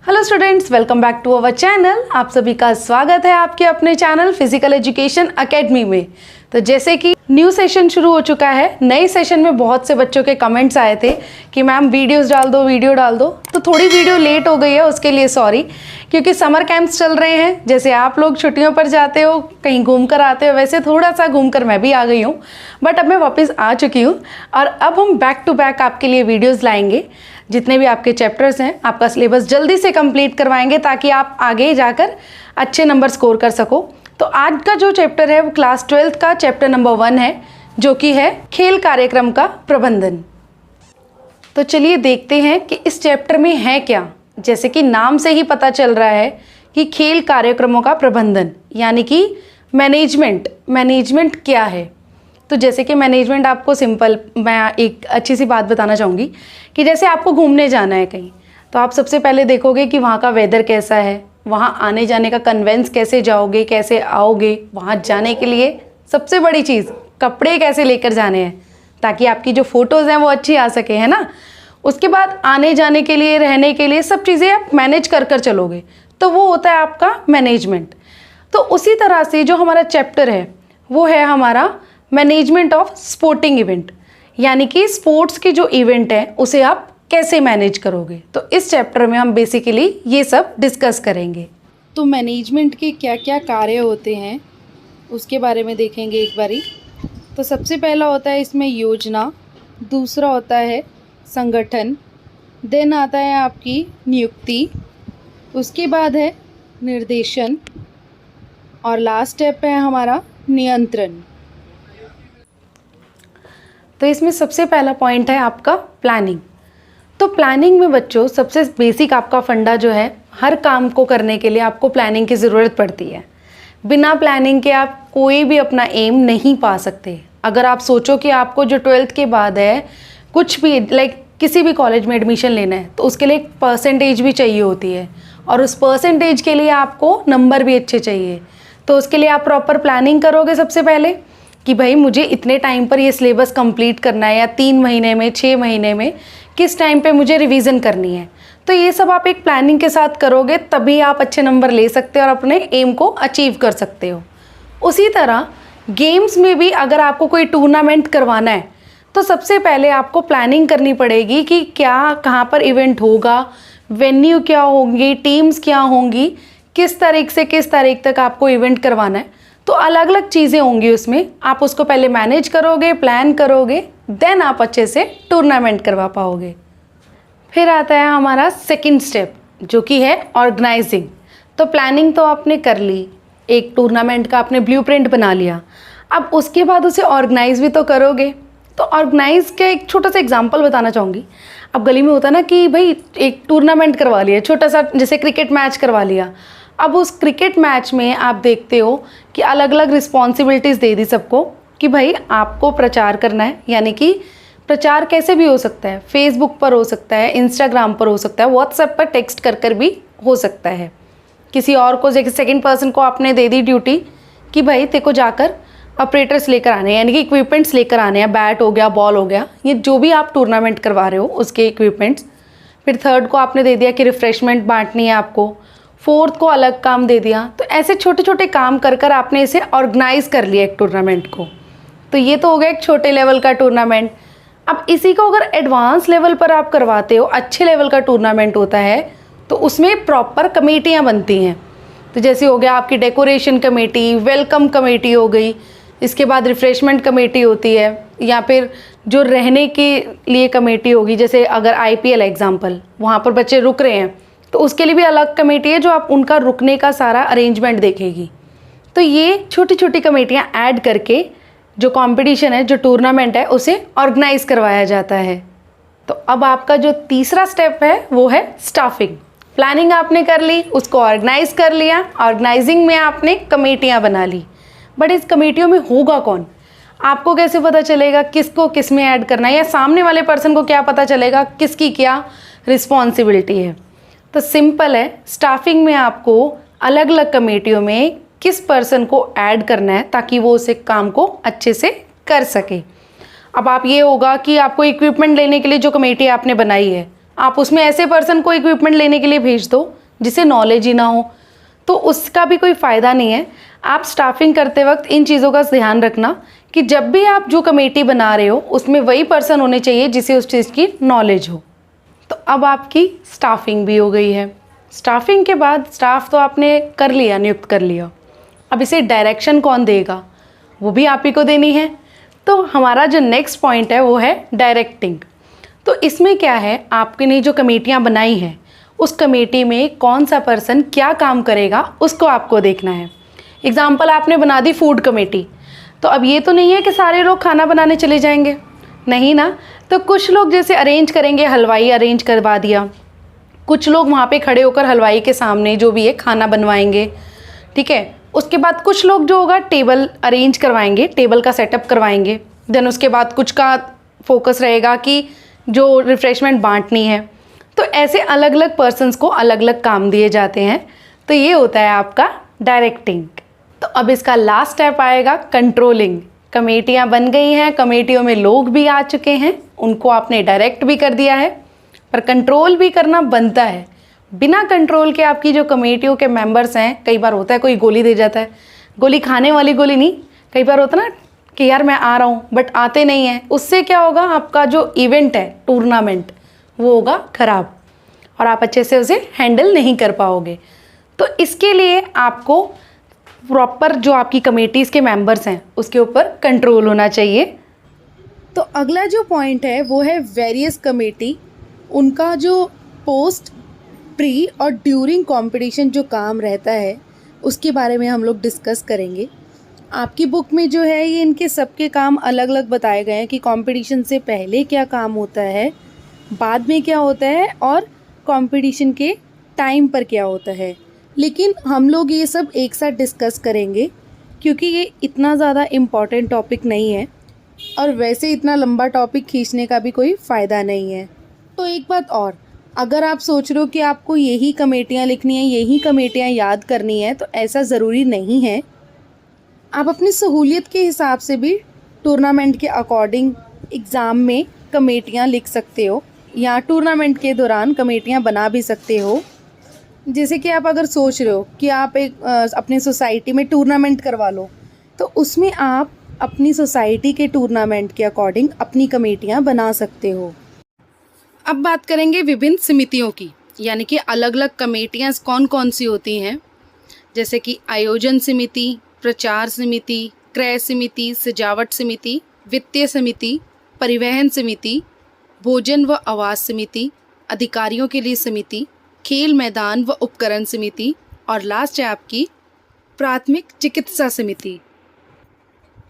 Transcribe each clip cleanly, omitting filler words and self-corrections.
Hello students, welcome back to our channel. आप सभी का स्वागत है आपके अपने चैनल फिजिकल एजुकेशन एकेडमी में। तो जैसे कि न्यू सेशन शुरू हो चुका है, नए सेशन में बहुत से बच्चों के कमेंट्स आए थे कि मैम वीडियोस डाल दो, वीडियो डाल दो। तो थोड़ी वीडियो लेट हो गई है, उसके लिए सॉरी, क्योंकि समर कैंप्स चल रहे हैं। जैसे आप लोग छुट्टियों पर जाते हो, कहीं घूम कर आते हो, वैसे थोड़ा सा घूम कर मैं भी आ गई हूँ, बट अब मैं वापस आ चुकी हूँ और अब हम बैक टू बैक आपके लिए वीडियोज़ लाएंगे। जितने भी आपके चैप्टर्स हैं, आपका सिलेबस जल्दी से कंप्लीट करवाएंगे ताकि आप आगे जाकर अच्छे नंबर स्कोर कर सको। तो आज का जो चैप्टर है वो क्लास 12th का चैप्टर नंबर 1 है, जो कि है खेल कार्यक्रम का प्रबंधन। तो चलिए देखते हैं कि इस चैप्टर में है क्या। जैसे कि नाम से ही पता चल रहा है कि खेल कार्यक्रमों का प्रबंधन यानी कि मैनेजमेंट क्या है। तो जैसे कि मैनेजमेंट आपको सिंपल, मैं एक अच्छी सी बात बताना चाहूँगी कि जैसे आपको घूमने जाना है कहीं, तो आप सबसे पहले देखोगे कि वहाँ का वेदर कैसा है, वहाँ आने जाने का कन्वेंस कैसे जाओगे, कैसे आओगे। वहाँ जाने के लिए सबसे बड़ी चीज़ कपड़े कैसे लेकर जाने हैं ताकि आपकी जो फ़ोटोज़ हैं वो अच्छी आ सके, है ना। उसके बाद आने जाने के लिए, रहने के लिए सब चीज़ें आप मैनेज कर कर चलोगे, तो वो होता है आपका मैनेजमेंट। तो उसी तरह से जो हमारा चैप्टर है वो है हमारा मैनेजमेंट ऑफ स्पोर्टिंग इवेंट, यानी कि स्पोर्ट्स के जो इवेंट है उसे आप कैसे मैनेज करोगे। तो इस चैप्टर में हम बेसिकली ये सब डिस्कस करेंगे। तो मैनेजमेंट के क्या क्या कार्य होते हैं उसके बारे में देखेंगे एक बारी। तो सबसे पहला होता है इसमें योजना, दूसरा होता है संगठन, देन आता है आपकी नियुक्ति, उसके बाद है निर्देशन और लास्ट स्टेप है हमारा नियंत्रण। तो इसमें सबसे पहला पॉइंट है आपका प्लानिंग। तो प्लानिंग में बच्चों सबसे बेसिक आपका फंडा जो है, हर काम को करने के लिए आपको प्लानिंग की ज़रूरत पड़ती है। बिना प्लानिंग के आप कोई भी अपना एम नहीं पा सकते। अगर आप सोचो कि आपको जो 12th के बाद है कुछ भी किसी भी कॉलेज में एडमिशन लेना है, तो उसके लिए एक परसेंटेज भी चाहिए होती है और उस परसेंटेज के लिए आपको नंबर भी अच्छे चाहिए। तो उसके लिए आप प्रॉपर प्लानिंग करोगे सबसे पहले कि भाई मुझे इतने टाइम पर ये सिलेबस कंप्लीट करना है, या 3 महीने में, 6 महीने में, किस टाइम पे मुझे रिवीजन करनी है। तो ये सब आप एक प्लानिंग के साथ करोगे तभी आप अच्छे नंबर ले सकते हो और अपने एम को अचीव कर सकते हो। उसी तरह गेम्स में भी अगर आपको कोई टूर्नामेंट करवाना है तो सबसे पहले आपको प्लानिंग करनी पड़ेगी कि क्या, कहाँ पर इवेंट होगा, वेन्यू क्या होंगी, टीम्स क्या होंगी, किस तारीख से किस तारीख तक आपको इवेंट करवाना है। तो अलग अलग चीज़ें होंगी उसमें, आप उसको पहले मैनेज करोगे, प्लान करोगे, देन आप अच्छे से टूर्नामेंट करवा पाओगे। फिर आता है हमारा सेकंड स्टेप, जो कि है ऑर्गेनाइजिंग। तो प्लानिंग तो आपने कर ली, एक टूर्नामेंट का आपने ब्लूप्रिंट बना लिया, अब उसके बाद उसे ऑर्गेनाइज भी तो करोगे। तो ऑर्गेनाइज का एक छोटा सा एग्जांपल बताना चाहूँगी। अब गली में होता ना कि भाई एक टूर्नामेंट करवा लिया, छोटा सा जैसे क्रिकेट मैच करवा लिया। अब उस क्रिकेट मैच में आप देखते हो कि अलग अलग रिस्पॉन्सिबिलिटीज़ दे दी सबको कि भाई आपको प्रचार करना है, यानी कि प्रचार कैसे भी हो सकता है, फेसबुक पर हो सकता है, इंस्टाग्राम पर हो सकता है, व्हाट्सएप पर टेक्स्ट कर कर भी हो सकता है। किसी और को, जैसे सेकंड पर्सन को आपने दे दी ड्यूटी कि भाई तेरे को जाकर ऑपरेटर्स लेकर आने हैं, यानी कि इक्विपमेंट्स लेकर आने हैं, बैट हो गया, बॉल हो गया, ये जो भी आप टूर्नामेंट करवा रहे हो उसके इक्विपमेंट्स। फिर थर्ड को आपने दे दिया कि रिफ़्रेशमेंट बांटनी है आपको, फोर्थ को अलग काम दे दिया। तो ऐसे छोटे छोटे काम कर कर आपने इसे ऑर्गेनाइज कर लिया एक टूर्नामेंट को। तो ये तो हो गया एक छोटे लेवल का टूर्नामेंट। अब इसी को अगर एडवांस लेवल पर आप करवाते हो, अच्छे लेवल का टूर्नामेंट होता है, तो उसमें प्रॉपर कमेटियाँ बनती हैं। तो जैसे हो गया आपकी डेकोरेशन कमेटी, वेलकम कमेटी हो गई, इसके बाद रिफ़्रेशमेंट कमेटी होती है, या फिर जो रहने के लिए कमेटी होगी। जैसे अगर IPL एग्जाम्पल, वहाँ पर बच्चे रुक रहे हैं तो उसके लिए भी अलग कमेटी है जो आप उनका रुकने का सारा अरेंजमेंट देखेगी। तो ये छोटी छोटी कमेटियाँ ऐड करके जो कंपटीशन है, जो टूर्नामेंट है, उसे ऑर्गेनाइज करवाया जाता है। तो अब आपका जो तीसरा स्टेप है वो है स्टाफिंग। प्लानिंग आपने कर ली, उसको ऑर्गेनाइज कर लिया, ऑर्गेनाइजिंग में आपने कमेटियाँ बना ली। बट इस कमेटियों में होगा कौन, आपको कैसे पता चलेगा किसको किस में ऐड करना है, या सामने वाले पर्सन को क्या पता चलेगा किसकी क्या रिस्पॉन्सिबिलिटी है। तो सिंपल है, स्टाफिंग में आपको अलग अलग कमेटियों में किस पर्सन को ऐड करना है ताकि वो उस काम को अच्छे से कर सके। अब आप ये होगा कि आपको इक्विपमेंट लेने के लिए जो कमेटी आपने बनाई है, आप उसमें ऐसे पर्सन को इक्विपमेंट लेने के लिए भेज दो जिसे नॉलेज ही ना हो, तो उसका भी कोई फ़ायदा नहीं है। आप स्टाफिंग करते वक्त इन चीज़ों का ध्यान रखना कि जब भी आप जो कमेटी बना रहे हो उसमें वही पर्सन होने चाहिए जिसे उस चीज़ की नॉलेज हो। तो अब आपकी स्टाफिंग भी हो गई है। स्टाफिंग के बाद स्टाफ तो आपने कर लिया, नियुक्त कर लिया, अब इसे डायरेक्शन कौन देगा, वो भी आप ही को देनी है। तो हमारा जो नेक्स्ट पॉइंट है वो है डायरेक्टिंग। तो इसमें क्या है, आपने जो कमेटियाँ बनाई हैं उस कमेटी में कौन सा पर्सन क्या काम करेगा उसको आपको देखना है। एग्ज़ाम्पल आपने बना दी फूड कमेटी, तो अब ये तो नहीं है कि सारे लोग खाना बनाने चले जाएंगे, नहीं ना। तो कुछ लोग जैसे अरेंज करेंगे, हलवाई अरेंज करवा दिया, कुछ लोग वहाँ पे खड़े होकर हलवाई के सामने जो भी है खाना बनवाएंगे, ठीक है। उसके बाद कुछ लोग जो होगा टेबल अरेंज करवाएंगे, टेबल का सेटअप करवाएंगे। देन उसके बाद कुछ का फोकस रहेगा कि जो रिफ्रेशमेंट बांटनी है। तो ऐसे अलग अलग पर्सन्स को अलग अलग काम दिए जाते हैं। तो ये होता है आपका डायरेक्टिंग। तो अब इसका लास्ट स्टेप आएगा कंट्रोलिंग। कमेटियाँ बन गई हैं, कमेटियों में लोग भी आ चुके हैं, उनको आपने डायरेक्ट भी कर दिया है, पर कंट्रोल भी करना बनता है। बिना कंट्रोल के आपकी जो कमेटियों के मेंबर्स हैं, कई बार होता है कोई गोली दे जाता है, गोली खाने वाली गोली नहीं, कई बार होता ना कि यार मैं आ रहा हूँ बट आते नहीं हैं, उससे क्या होगा, आपका जो इवेंट है टूर्नामेंट वो होगा ख़राब और आप अच्छे से उसे हैंडल नहीं कर पाओगे। तो इसके लिए आपको प्रॉपर जो आपकी कमेटीज़ के मेंबर्स हैं उसके ऊपर कंट्रोल होना चाहिए। तो अगला जो पॉइंट है वो है वेरियस कमेटी, उनका जो पोस्ट प्री और ड्यूरिंग कंपटीशन जो काम रहता है उसके बारे में हम लोग डिस्कस करेंगे। आपकी बुक में जो है ये इनके सबके काम अलग अलग बताए गए हैं कि कंपटीशन से पहले क्या काम होता है, बाद में क्या होता है और कंपटीशन के टाइम पर क्या होता है। लेकिन हम लोग ये सब एक साथ डिस्कस करेंगे क्योंकि ये इतना ज़्यादा इम्पॉर्टेंट टॉपिक नहीं है और वैसे इतना लंबा टॉपिक खींचने का भी कोई फ़ायदा नहीं है। तो एक बात और, अगर आप सोच रहे हो कि आपको यही कमेटियाँ लिखनी है, यही कमेटियाँ याद करनी है, तो ऐसा ज़रूरी नहीं है। आप अपनी सहूलियत के हिसाब से भी टूर्नामेंट के अकॉर्डिंग एग्ज़ाम में कमेटियाँ लिख सकते हो या टूर्नामेंट के दौरान कमेटियाँ बना भी सकते हो। जैसे कि आप अगर सोच रहे हो कि आप एक अपने सोसाइटी में टूर्नामेंट करवा लो, तो उसमें आप अपनी सोसाइटी के टूर्नामेंट के अकॉर्डिंग अपनी कमेटियाँ बना सकते हो। अब बात करेंगे विभिन्न समितियों की, यानी कि अलग अलग कमेटियाँ कौन कौन सी होती हैं। जैसे कि आयोजन समिति, प्रचार समिति, क्रय समिति, सजावट समिति, वित्तीय समिति, परिवहन समिति, भोजन व आवास समिति, अधिकारियों के लिए समिति, खेल मैदान व उपकरण समिति और लास्ट है आपकी प्राथमिक चिकित्सा समिति।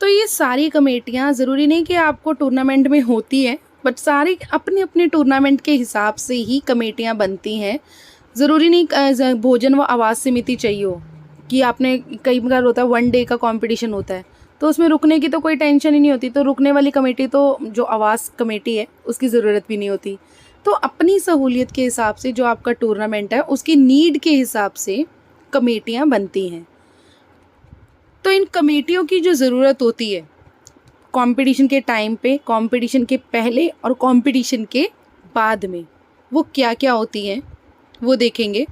तो ये सारी कमेटियाँ ज़रूरी नहीं कि आपको टूर्नामेंट में होती है, बट सारी अपने अपने टूर्नामेंट के हिसाब से ही कमेटियाँ बनती हैं। ज़रूरी नहीं भोजन व आवास समिति चाहिए हो कि आपने, कई बार होता है 1 डे का कंपटीशन होता है तो उसमें रुकने की तो कोई टेंशन ही नहीं होती, तो रुकने वाली कमेटी तो जो आवास कमेटी है उसकी ज़रूरत भी नहीं होती। तो अपनी सहूलियत के हिसाब से जो आपका टूर्नामेंट है उसकी नीड के हिसाब से कमेटियाँ बनती हैं। तो इन कमेटियों की जो ज़रूरत होती है कंपटीशन के टाइम पे, कंपटीशन के पहले और कंपटीशन के बाद में, वो क्या क्या होती हैं वो देखेंगे।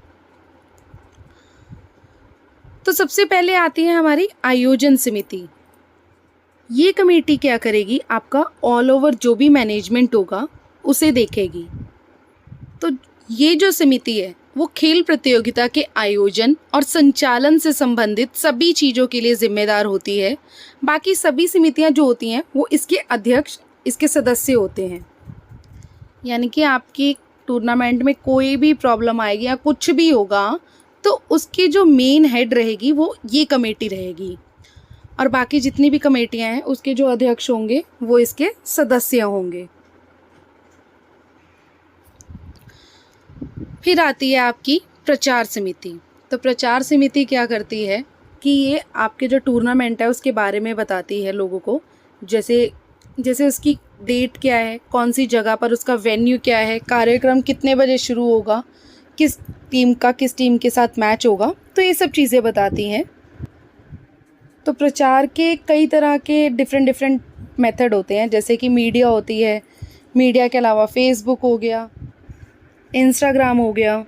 तो सबसे पहले आती है हमारी आयोजन समिति। ये कमेटी क्या करेगी, आपका ऑल ओवर जो भी मैनेजमेंट होगा उसे देखेगी। तो ये जो समिति है वो खेल प्रतियोगिता के आयोजन और संचालन से संबंधित सभी चीज़ों के लिए जिम्मेदार होती है। बाकी सभी समितियां जो होती हैं वो इसके अध्यक्ष, इसके सदस्य होते हैं। यानी कि आपकी टूर्नामेंट में कोई भी प्रॉब्लम आएगी या कुछ भी होगा तो उसकी जो मेन हेड रहेगी वो ये कमेटी रहेगी और बाकी जितनी भी कमेटियां हैं उसके जो अध्यक्ष होंगे वो इसके सदस्य होंगे। फिर आती है आपकी प्रचार समिति। तो प्रचार समिति क्या करती है कि ये आपके जो टूर्नामेंट है उसके बारे में बताती है लोगों को, जैसे उसकी डेट क्या है, कौन सी जगह पर उसका वेन्यू क्या है, कार्यक्रम कितने बजे शुरू होगा, किस टीम के साथ मैच होगा, तो ये सब चीज़ें बताती हैं। तो प्रचार के कई तरह के डिफरेंट मेथड होते हैं, जैसे कि मीडिया होती है, मीडिया के अलावा फेसबुक हो गया, इंस्टाग्राम हो गया,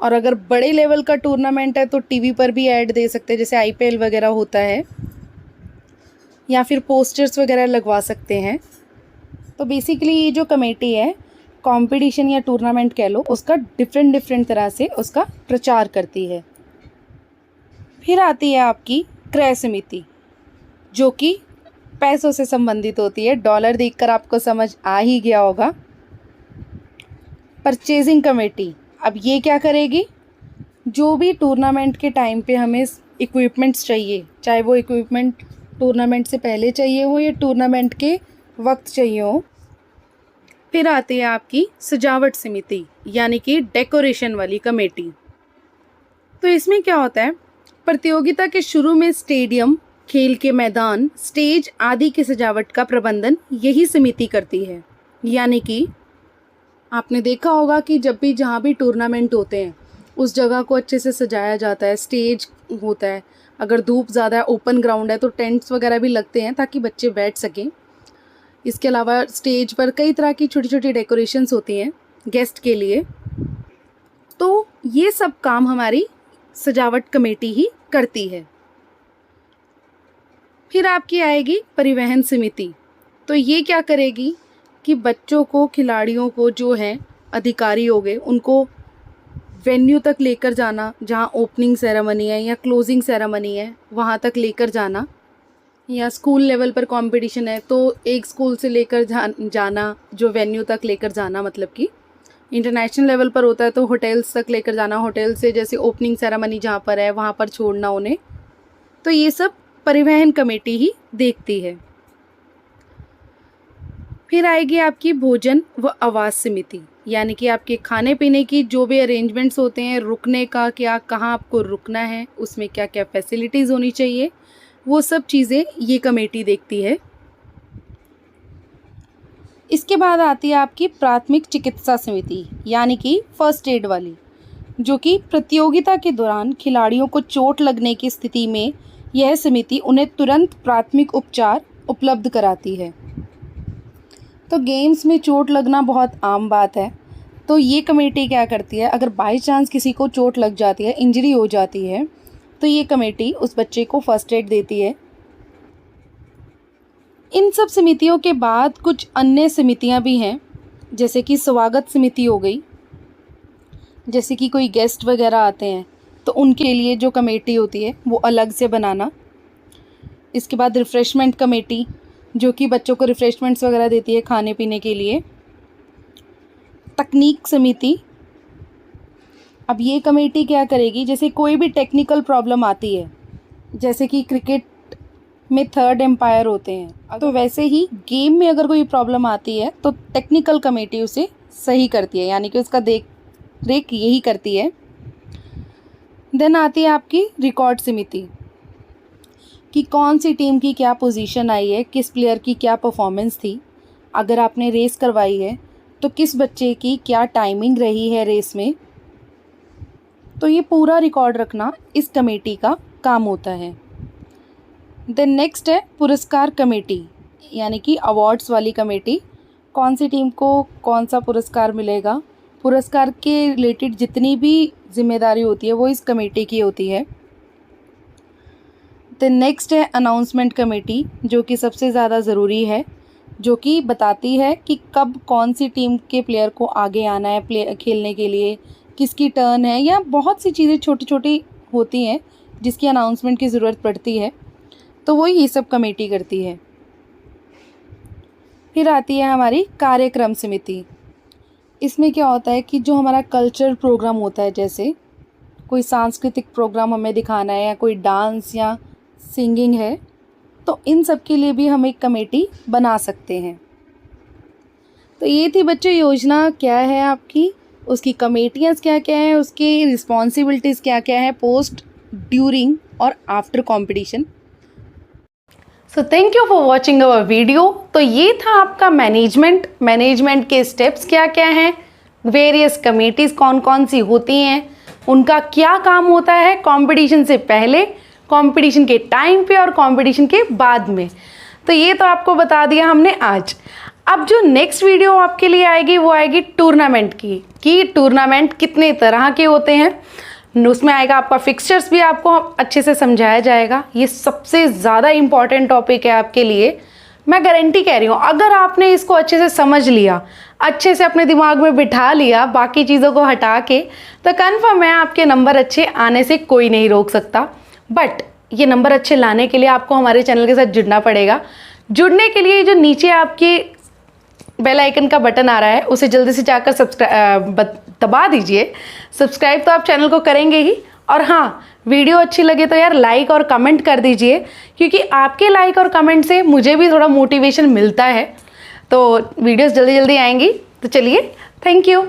और अगर बड़े लेवल का टूर्नामेंट है तो टीवी पर भी ऐड दे सकते हैं, जैसे आईपीएल वगैरह होता है, या फिर पोस्टर्स वगैरह लगवा सकते हैं। तो बेसिकली ये जो कमेटी है, कंपटीशन या टूर्नामेंट कह लो, उसका डिफरेंट तरह से उसका प्रचार करती है। फिर आती है आपकी क्रय समिति, जो कि पैसों से संबंधित होती है। डॉलर देखकर आपको समझ आ ही गया होगा। परचेजिंग कमेटी, अब ये क्या करेगी, जो भी टूर्नामेंट के टाइम पे हमें इक्विपमेंट्स चाहिए, चाहे वो इक्विपमेंट टूर्नामेंट से पहले चाहिए हो या टूर्नामेंट के वक्त चाहिए हो। फिर आती है आपकी सजावट समिति, यानी कि डेकोरेशन वाली कमेटी। तो इसमें क्या होता है, प्रतियोगिता के शुरू में स्टेडियम, खेल के मैदान, स्टेज आदि की सजावट का प्रबंधन यही समिति करती है। यानी कि आपने देखा होगा कि जब भी जहाँ भी टूर्नामेंट होते हैं उस जगह को अच्छे से सजाया जाता है, स्टेज होता है, अगर धूप ज़्यादा है, ओपन ग्राउंड है तो टेंट्स वगैरह भी लगते हैं ताकि बच्चे बैठ सकें। इसके अलावा स्टेज पर कई तरह की छोटी छोटी डेकोरेशंस होती हैं गेस्ट के लिए। तो ये सब काम हमारी सजावट कमेटी ही करती है। फिर आपकी आएगी परिवहन समिति। तो ये क्या करेगी कि बच्चों को, खिलाड़ियों को जो हैं अधिकारी हो गए, उनको वेन्यू तक लेकर जाना, जहाँ ओपनिंग सेरेमनी है या क्लोजिंग सेरेमनी है वहाँ तक लेकर जाना, या स्कूल लेवल पर कंपटीशन है तो एक स्कूल से लेकर जाना, जो वेन्यू तक लेकर जाना, मतलब कि इंटरनेशनल लेवल पर होता है तो होटल्स तक लेकर जाना, होटल से जैसे ओपनिंग सेरेमनी जहाँ पर है वहाँ पर छोड़ना उन्हें। तो ये सब परिवहन कमेटी ही देखती है। फिर आएगी आपकी भोजन व आवास समिति, यानी कि आपके खाने पीने की जो भी अरेंजमेंट्स होते हैं, रुकने का क्या, कहाँ आपको रुकना है, उसमें क्या क्या फैसिलिटीज़ होनी चाहिए, वो सब चीज़ें ये कमेटी देखती है। इसके बाद आती है आपकी प्राथमिक चिकित्सा समिति, यानी कि फर्स्ट एड वाली, जो कि प्रतियोगिता के दौरान खिलाड़ियों को चोट लगने की स्थिति में यह समिति उन्हें तुरंत प्राथमिक उपचार उपलब्ध कराती है। तो गेम्स में चोट लगना बहुत आम बात है, तो ये कमेटी क्या करती है, अगर बाई चांस किसी को चोट लग जाती है, इंजरी हो जाती है, तो ये कमेटी उस बच्चे को फर्स्ट एड देती है। इन सब समितियों के बाद कुछ अन्य समितियां भी हैं, जैसे कि स्वागत समिति हो गई, जैसे कि कोई गेस्ट वगैरह आते हैं तो उनके लिए जो कमेटी होती है वो अलग से बनाना। इसके बाद रिफ़्रेशमेंट कमेटी, जो कि बच्चों को रिफ़्रेशमेंट्स वगैरह देती है खाने पीने के लिए। तकनीक समिति, अब ये कमेटी क्या करेगी, जैसे कोई भी टेक्निकल प्रॉब्लम आती है, जैसे कि क्रिकेट में थर्ड एम्पायर होते हैं, तो वैसे ही गेम में अगर कोई प्रॉब्लम आती है तो टेक्निकल कमेटी उसे सही करती है, यानी कि उसका देख रेख यही करती है। देन आती है आपकी रिकॉर्ड समिति, कि कौन सी टीम की क्या पोजीशन आई है, किस प्लेयर की क्या परफॉर्मेंस थी, अगर आपने रेस करवाई है तो किस बच्चे की क्या टाइमिंग रही है रेस में। तो ये पूरा रिकॉर्ड रखना इस कमेटी का काम होता है। देन नेक्स्ट है पुरस्कार कमेटी, यानी कि अवार्ड्स वाली कमेटी, कौन सी टीम को कौन सा पुरस्कार मिलेगा, पुरस्कार के रिलेटेड जितनी भी जिम्मेदारी होती है वो इस कमेटी की होती है। देन नेक्स्ट है अनाउंसमेंट कमेटी, जो कि सबसे ज़्यादा ज़रूरी है, जो कि बताती है कि कब कौन सी टीम के प्लेयर को आगे आना है खेलने के लिए, किसकी टर्न है, या बहुत सी चीज़ें छोटी छोटी होती हैं जिसकी अनाउंसमेंट की ज़रूरत पड़ती है, तो वो ये सब कमेटी करती है। फिर आती है हमारी कार्यक्रम समिति। इसमें क्या होता है कि जो हमारा कल्चरल प्रोग्राम होता है, जैसे कोई सांस्कृतिक प्रोग्राम हमें दिखाना है या कोई डांस या सिंगिंग है, तो इन सब के लिए भी हम एक कमेटी बना सकते हैं। तो ये थी बच्चों योजना क्या है आपकी, उसकी कमेटियाँ क्या क्या हैं, उसकी रिस्पॉन्सिबिलिटीज़ क्या क्या है पोस्ट, ड्यूरिंग और after competition. So thank you for watching our video. तो ये था आपका मैनेजमेंट के स्टेप्स क्या क्या हैं, वेरियस कमेटीज़ कौन कौन सी होती हैं, उनका क्या काम होता है कंपटीशन से पहले, कंपटीशन के टाइम पे और कंपटीशन के बाद में। तो ये तो आपको बता दिया हमने आज। अब जो नेक्स्ट वीडियो आपके लिए आएगी वो आएगी टूर्नामेंट की, कि टूर्नामेंट कितने तरह के होते हैं। उसमें आएगा आपका फिक्सचर्स भी आपको अच्छे से समझाया जाएगा। ये सबसे ज़्यादा इम्पॉर्टेंट टॉपिक है आपके लिए, मैं गारंटी कह रही हूँ। अगर आपने इसको अच्छे से समझ लिया, अच्छे से अपने दिमाग में बिठा लिया, बाकी चीज़ों को हटा के, तो कन्फर्म है आपके नंबर अच्छे आने से कोई नहीं रोक सकता। बट ये नंबर अच्छे लाने के लिए आपको हमारे चैनल के साथ जुड़ना पड़ेगा। जुड़ने के लिए जो नीचे आपकी बेल आइकन का बटन आ रहा है उसे जल्दी से जाकर सब्सक्राइब दबा दीजिए। सब्सक्राइब तो आप चैनल को करेंगे ही, और हाँ, वीडियो अच्छी लगे तो यार लाइक और कमेंट कर दीजिए, क्योंकि आपके लाइक और कमेंट से मुझे भी थोड़ा मोटिवेशन मिलता है। तो वीडियोस जल्दी जल्दी आएंगी। तो चलिए, थैंक यू।